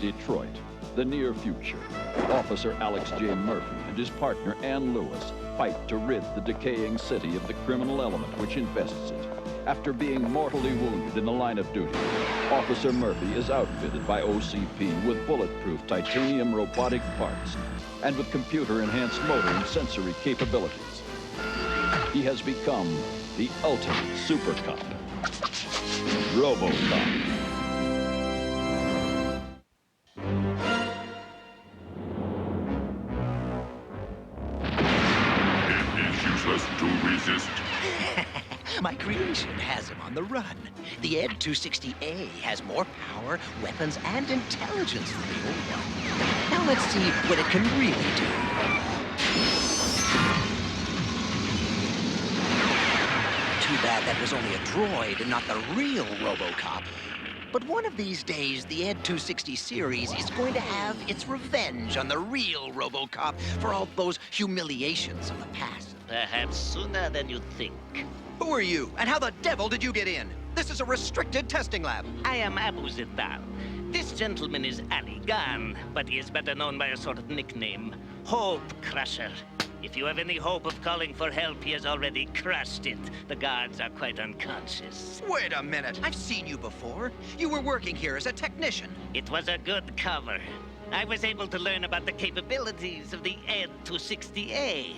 Detroit, the near future. Officer Alex J. Murphy and his partner Ann Lewis fight to rid the decaying city of the criminal element which infests it. After being mortally wounded in the line of duty, Officer Murphy is outfitted by OCP with bulletproof titanium robotic parts and with computer-enhanced motor and sensory capabilities. He has become the ultimate super cop, Robocop. It is useless to resist. My creation has him on the run. The Ed-260A has more power, weapons, and intelligence than the old one. Now let's see what it can really do. Too bad that was only a droid and not the real Robocop. But one of these days, the Ed-260 series is going to have its revenge on the real Robocop for all those humiliations of the past. Perhaps sooner than you think. Who are you, and how the devil did you get in? This is a restricted testing lab. I am Abu Zital. This gentleman is Ali Gan, but he is better known by a sort of nickname, Hope Crusher. If you have any hope of calling for help, he has already crushed it. The guards are quite unconscious. Wait a minute, I've seen you before. You were working here as a technician. It was a good cover. I was able to learn about the capabilities of the Ed-260A.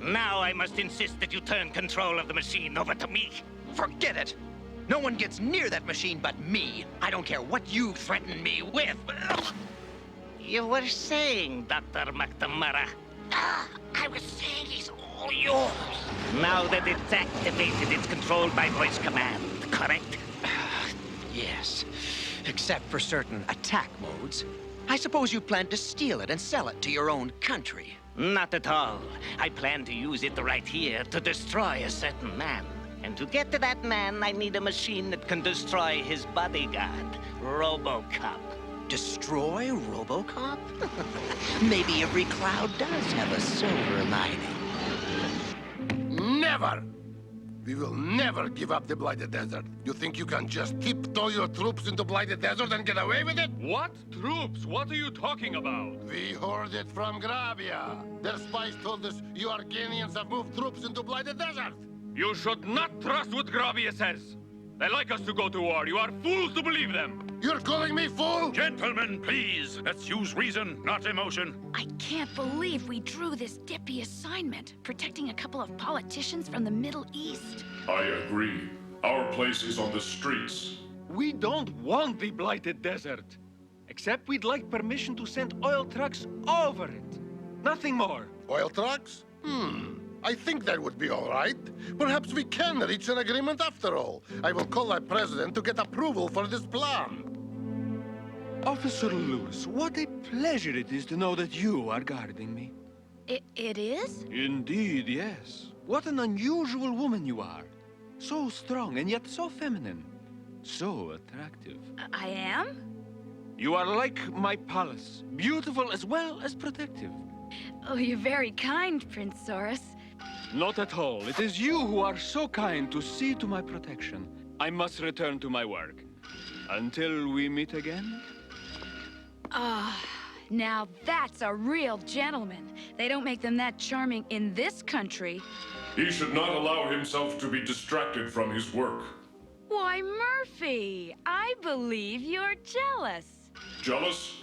Now I must insist that you turn control of the machine over to me. Forget it. No one gets near that machine but me. I don't care what you threaten me with. You were saying, Dr. McNamara. I was saying he's all yours. Now that it's activated, it's controlled by voice command, correct? Yes, except for certain attack modes. I suppose you plan to steal it and sell it to your own country. Not at all. I plan to use it right here to destroy a certain man. And to get to that man, I need a machine that can destroy his bodyguard, Robocop. Destroy Robocop? Maybe every cloud does have a silver lining. Never! We will never give up the Blighted Desert. You think you can just tiptoe your troops into Blighted Desert and get away with it? What troops? What are you talking about? We heard it from Gravia. Their spies told us you Arganians have moved troops into Blighted Desert. You should not trust what Gravia says. They like us to go to war. You are fools to believe them. You're calling me fool? Gentlemen, please, let's use reason, not emotion. I can't believe we drew this dippy assignment, protecting a couple of politicians from the Middle East. I agree. Our place is on the streets. We don't want the Blighted Desert. Except we'd like permission to send oil trucks over it. Nothing more. Oil trucks? I think that would be all right. Perhaps we can reach an agreement after all. I will call our president to get approval for this plan. Officer Lewis, what a pleasure it is to know that you are guarding me. It is? Indeed, yes. What an unusual woman you are. So strong and yet so feminine. So attractive. I am? You are like my Pallas. Beautiful as well as protective. Oh, you're very kind, Prince Saurus. Not at all. It is you who are so kind to see to my protection. I must return to my work. Until we meet again? Now that's a real gentleman. They don't make them that charming in this country. He should not allow himself to be distracted from his work. Why, Murphy, I believe you're jealous. Jealous?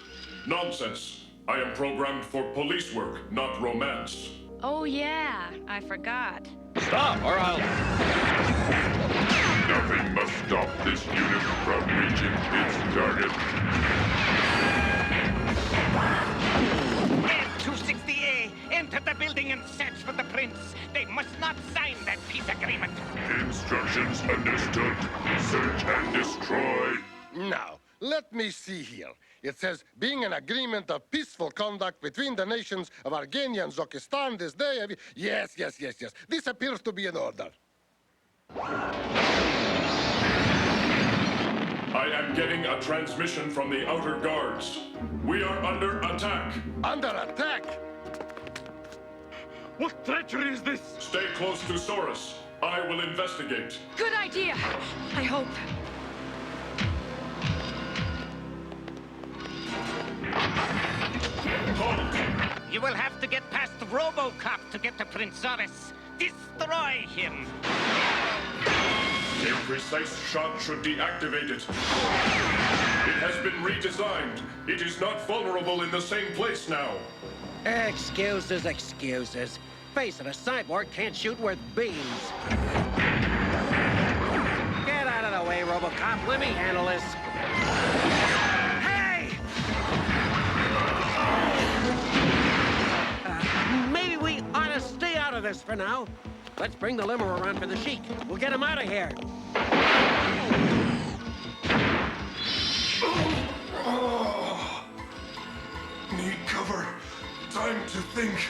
Nonsense. I am programmed for police work, not romance. Oh, yeah, I forgot. Stop, or I'll... Nothing must stop this unit from reaching its target. Ed-260A, enter the building and search for the prince. They must not sign that peace agreement. Instructions understood. Search and destroy. Now, let me see here. It says, being an agreement of peaceful conduct between the nations of Argenia and Zokistan this day. Yes. This appears to be in order. I am getting a transmission from the outer guards. We are under attack. Under attack? What treachery is this? Stay close to Saurus. I will investigate. Good idea, I hope. You will have to get past Robocop to get to Prince Zoris. Destroy him! A precise shot should deactivate it. It has been redesigned. It is not vulnerable in the same place now. Excuses, excuses. Face it, a cyborg can't shoot worth beans. Get out of the way, Robocop. Let me handle this. Hey! Maybe we ought to stay out of this for now. Let's bring the limo around for the Sheik. We'll get him out of here. Need cover. Time to think.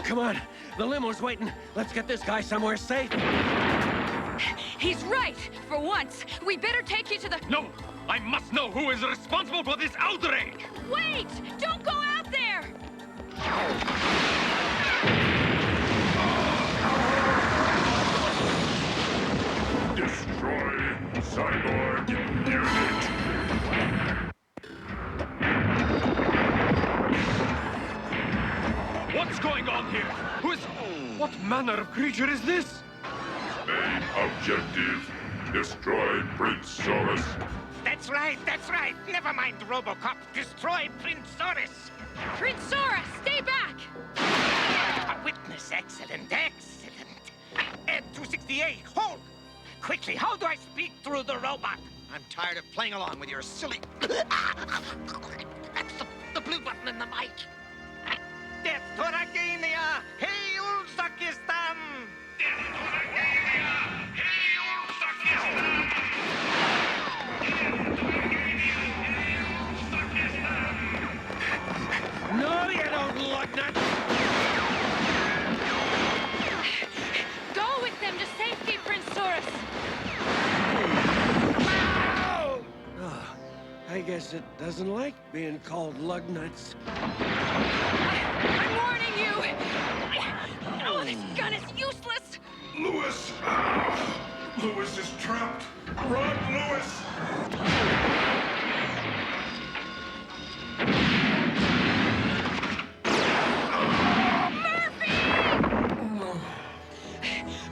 Come on, the limo's waiting. Let's get this guy somewhere safe. He's right. For once, we better take you to the... No! I must know who is responsible for this outrage! Wait! Don't go out there! Destroy cyborg unit. What's going on here? What manner of creature is this? Main objective: destroy Prince Zoris. That's right, that's right. Never mind Robocop. Destroy Prince Zoris. Prince Zora, stay back! A witness. Excellent, excellent. Ed 268, hold! Quickly, how do I speak through the robot? I'm tired of playing along with your silly... That's the blue button in the mic. Death to Ragania! Hail Uzbekistan! Death to Ragania! Hail Uzbekistan! No, you don't, Lugnut! Go with them to safety, Prince Zoris! Oh, I guess it doesn't like being called Lugnuts. I'm warning you! Oh, this gun is useless! Lewis! Lewis is trapped. Run, Lewis!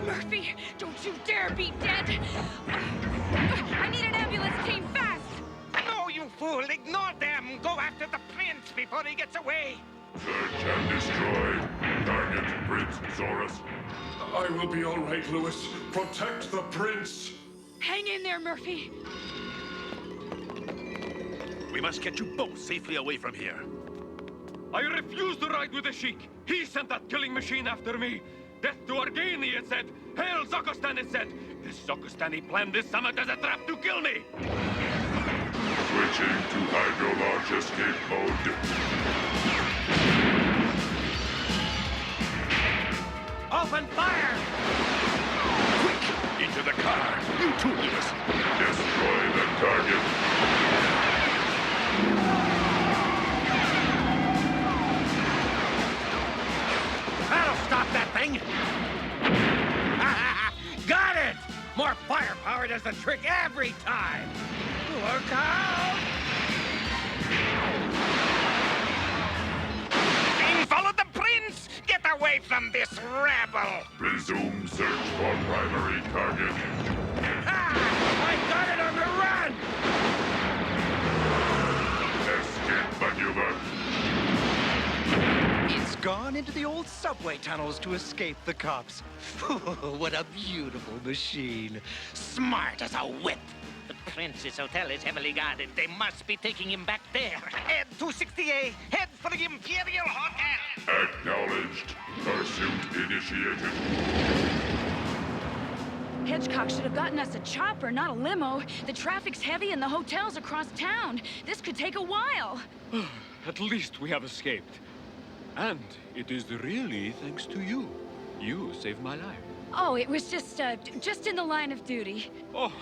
Murphy, don't you dare be dead! I need an ambulance team fast! No, you fool! Ignore them! Go after the prince before he gets away! Search and destroy. Target Prince Zoris. I will be all right, Lewis. Protect the prince. Hang in there, Murphy. We must get you both safely away from here. I refuse to ride with the Sheik. He sent that killing machine after me. Death to Argani, it said. Hail Zokostan, it said. This Zokostani planned this summit as a trap to kill me. Switching to hydro-launch escape mode. Open fire! Quick! Into the car! You too, Lewis! Destroy the target. That'll stop that thing! Got it! More firepower does the trick every time! Look out! Follow the prince! Get away from this rabble! Resume search for primary target. I got it on the run! Escape maneuver. It's gone into the old subway tunnels to escape the cops. What a beautiful machine. Smart as a whip. The prince's hotel is heavily guarded. They must be taking him back there. Ed 268, head for the Imperial Hotel! Acknowledged. Pursuit initiated. Hedgecock should have gotten us a chopper, not a limo. The traffic's heavy and the hotel's across town. This could take a while. At least we have escaped. And it is really thanks to you. You saved my life. Oh, it was just in the line of duty. Oh,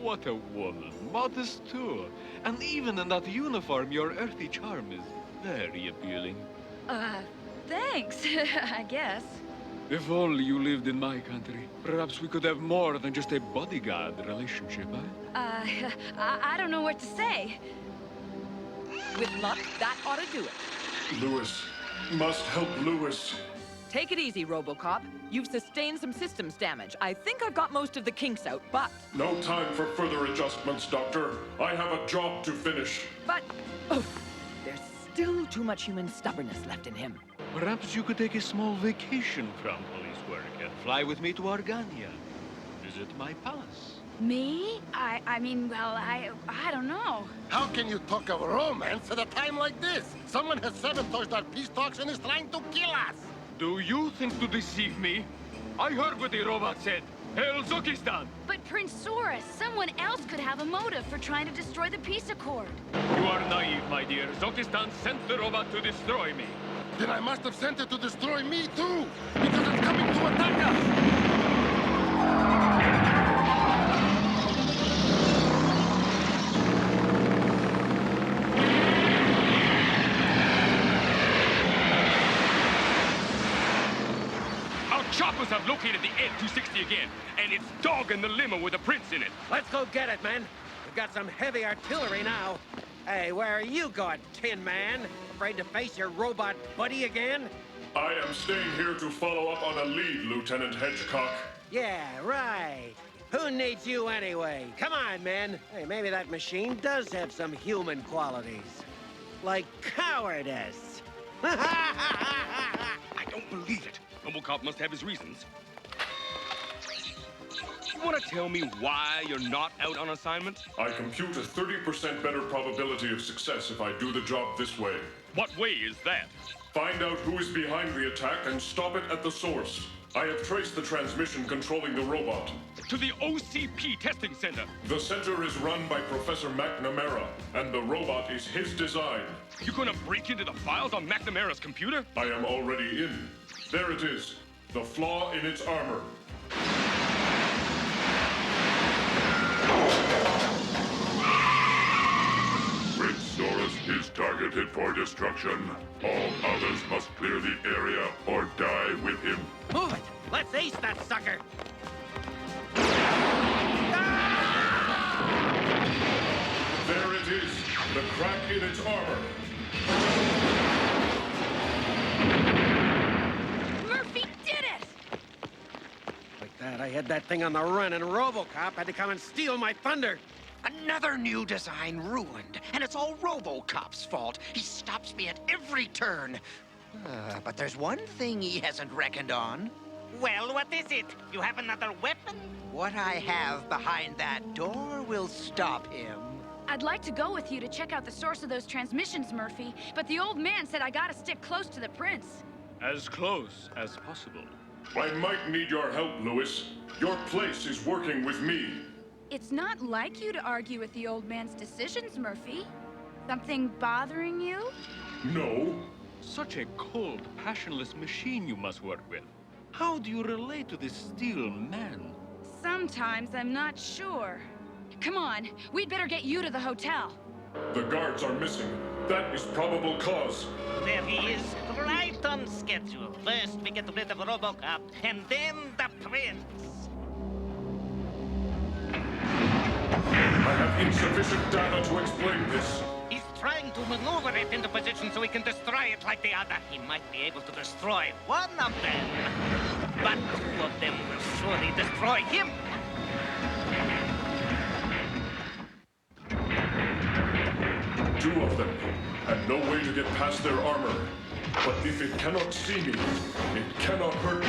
what a woman. Modest too. And even in that uniform, your earthy charm is very appealing. Thanks, I guess. If only you lived in my country. Perhaps we could have more than just a bodyguard relationship, eh? I don't know what to say. With luck, that ought to do it. Lewis. Must help Lewis. Take it easy, Robocop. You've sustained some systems damage. I think I've got most of the kinks out, but... No time for further adjustments, Doctor. I have a job to finish. But... Oh, there's still too much human stubbornness left in him. Perhaps you could take a small vacation from police work and fly with me to Argania. Visit my palace. Me? I mean, well, I don't know. How can you talk of romance at a time like this? Someone has sabotaged our peace talks and is trying to kill us. Do you think to deceive me? I heard what the robot said. Hail Zokistan! But Prince Saurus, someone else could have a motive for trying to destroy the peace accord. You are naive, my dear. Zokistan sent the robot to destroy me. Then I must have sent it to destroy me too, because it's coming to attack us. Choppers have located the Ed-260 again, and it's dogging the limo with the prince in it. Let's go get it, men. We've got some heavy artillery now. Hey, where are you going, Tin Man? Afraid to face your robot buddy again? I am staying here to follow up on a lead, Lieutenant Hedgecock. Yeah, right. Who needs you anyway? Come on, men. Hey, maybe that machine does have some human qualities. Like cowardice. I don't believe it. Robocop must have his reasons. You want to tell me why you're not out on assignment? I compute a 30% better probability of success if I do the job this way. What way is that? Find out who is behind the attack and stop it at the source. I have traced the transmission controlling the robot. To the OCP testing center. The center is run by Professor McNamara, and the robot is his design. You gonna break into the files on McNamara's computer? I am already in. There it is. The flaw in its armor. Prince Saurus is targeted for destruction. All others must clear the area or die with him. Move it! Let's ace that sucker! There it is. The crack in its armor. Murphy did it! Like that, I had that thing on the run, and Robocop had to come and steal my thunder. Another new design ruined, and it's all Robocop's fault. He stops me at every turn. But there's one thing he hasn't reckoned on. Well, what is it? You have another weapon? What I have behind that door will stop him. I'd like to go with you to check out the source of those transmissions, Murphy, but the old man said I gotta stick close to the prince. As close as possible. I might need your help, Lewis. Your place is working with me. It's not like you to argue with the old man's decisions, Murphy. Something bothering you? No. Such a cold, passionless machine you must work with. How do you relate to this steel man? Sometimes I'm not sure. Come on, we'd better get you to the hotel. The guards are missing. That is probable cause. There he is, right on schedule. First, we get rid of Robocop, and then the prince. I have insufficient data to explain this. He's trying to maneuver it into position so he can destroy it like the other. He might be able to destroy one of them, but two of them will surely destroy him. Two of them, and no way to get past their armor. But if it cannot see me, it cannot hurt me.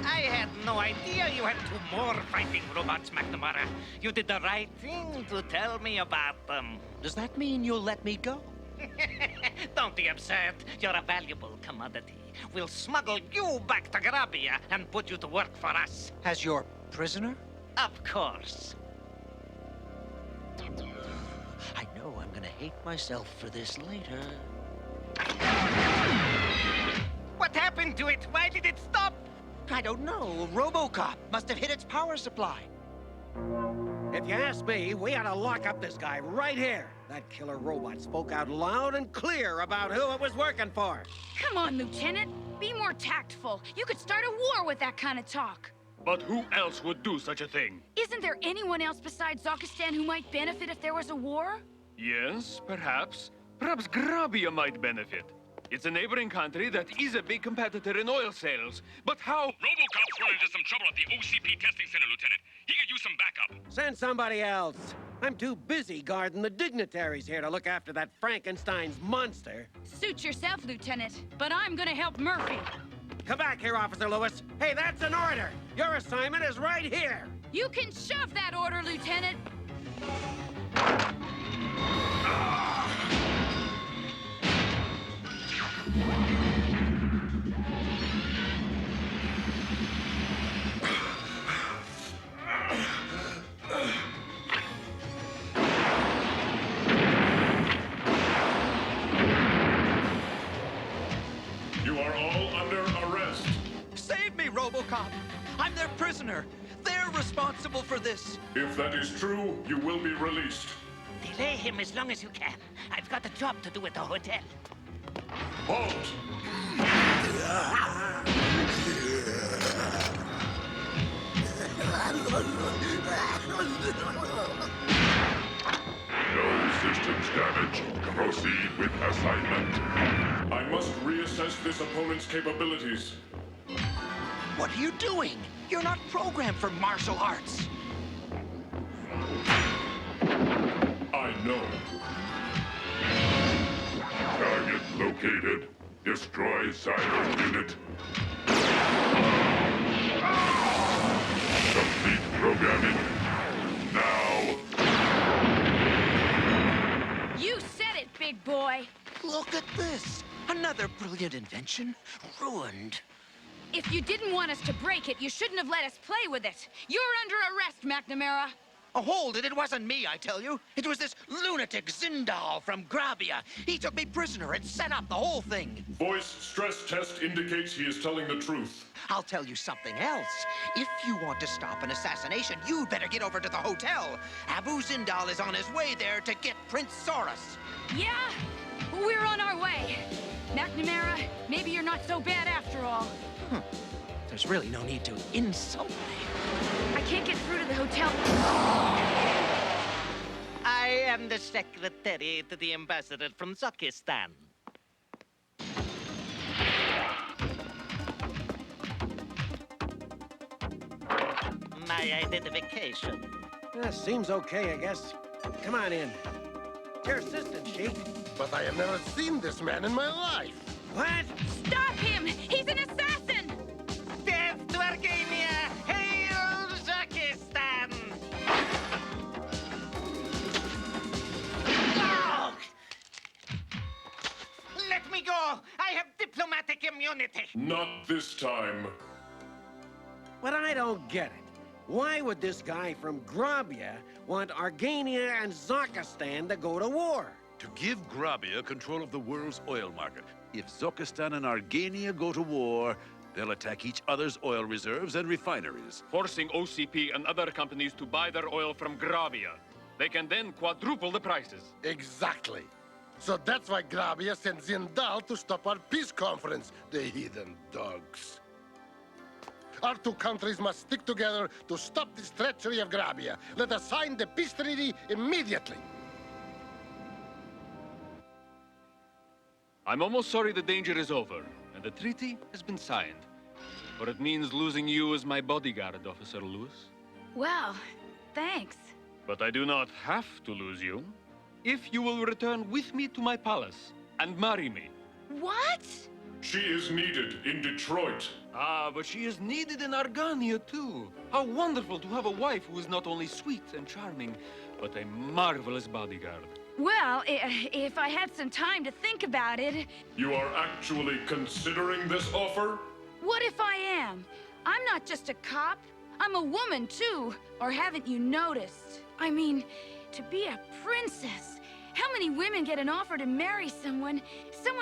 I had no idea you had two more fighting robots, McNamara. You did the right thing to tell me about them. Does that mean you'll let me go? Don't be absurd. You're a valuable commodity. We'll smuggle you back to Grabia and put you to work for us. As your prisoner? Of course. I know I'm gonna hate myself for this later. What happened to it? Why did it stop? I don't know. Robocop must have hit its power supply. If you ask me, we ought to lock up this guy right here. That killer robot spoke out loud and clear about who it was working for. Come on, Lieutenant. Be more tactful. You could start a war with that kind of talk. But who else would do such a thing? Isn't there anyone else besides Zokistan who might benefit if there was a war? Yes, perhaps. Perhaps Grabia might benefit. It's a neighboring country that is a big competitor in oil sales. But how? Robocop's run into some trouble at the OCP testing center, Lieutenant. He could use some backup. Send somebody else. I'm too busy guarding the dignitaries here to look after that Frankenstein's monster. Suit yourself, Lieutenant, but I'm gonna help Murphy. Come back here, Officer Lewis. Hey, that's an order. Your assignment is right here. You can shove that order, Lieutenant. You are all under arrest. Save me, Robocop! I'm their prisoner. They're responsible for this. If that is true, you will be released. Delay him as long as you can. I've got a job to do at the hotel. Halt! No systems damage. Proceed with assignment. I must reassess this opponent's capabilities. What are you doing? You're not programmed for martial arts. I know. Target located. Destroy siren unit. Complete programming. Now. You said it, big boy. Look at this. Another brilliant invention ruined. If you didn't want us to break it, you shouldn't have let us play with it. You're under arrest, McNamara. Oh, hold it. It wasn't me, I tell you. It was this lunatic Zindal from Grabia. He took me prisoner and set up the whole thing. Voice stress test indicates he is telling the truth. I'll tell you something else. If you want to stop an assassination, you'd better get over to the hotel. Abu Zindal is on his way there to get Prince Saurus. Yeah, we're on our way. McNamara, maybe you're not so bad after all. There's really no need to insult me. I can't get through to the hotel. I am the secretary to the ambassador from Zokistan. My identification. Seems okay, I guess. Come on in. Your assistant, Sheik. But I have never seen this man in my life. What? Stop him! He's an assassin! Death to Argania! Hail Zokistan! No! Let me go! I have diplomatic immunity! Not this time. But I don't get it. Why would this guy from Grabia want Argania and Zokistan to go to war? To give Grabia control of the world's oil market. If Zokistan and Argania go to war, they'll attack each other's oil reserves and refineries. Forcing OCP and other companies to buy their oil from Grabia. They can then quadruple the prices. Exactly. So that's why Grabia sent Zindal to stop our peace conference, the heathen dogs. Our two countries must stick together to stop this treachery of Grabia. Let us sign the peace treaty immediately. I'm almost sorry the danger is over, and the treaty has been signed. For it means losing you as my bodyguard, Officer Lewis. Well, thanks. But I do not have to lose you, if you will return with me to my palace and marry me. What? She is needed in Detroit. Ah, but she is needed in Argania, too. How wonderful to have a wife who is not only sweet and charming, but a marvelous bodyguard. Well, if I had some time to think about it... You are actually considering this offer? What if I am? I'm not just a cop. I'm a woman, too. Or haven't you noticed? I mean, to be a princess. How many women get an offer to marry someone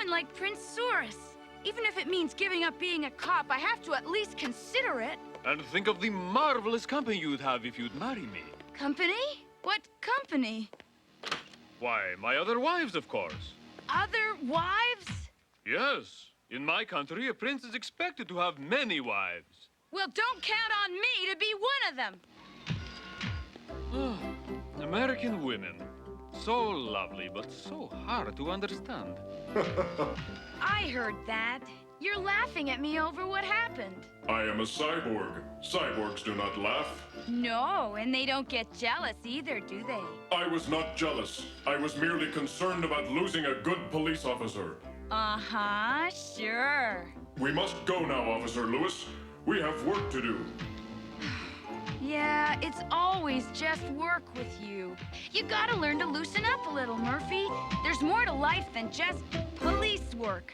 like Prince Saurus? Even if it means giving up being a cop, I have to at least consider it. And think of the marvelous company you'd have if you'd marry me. Company? What company? Why, my other wives, of course. Other wives? Yes. In my country, a prince is expected to have many wives. Well, don't count on me to be one of them. American women. So lovely, but so hard to understand. I heard that. You're laughing at me over what happened. I am a cyborg. Cyborgs do not laugh. No, and they don't get jealous either, do they? I was not jealous. I was merely concerned about losing a good police officer. Uh-huh, sure. We must go now, Officer Lewis. We have work to do. Yeah, it's always just work with you. You gotta learn to loosen up a little, Murphy. There's more to life than just police work.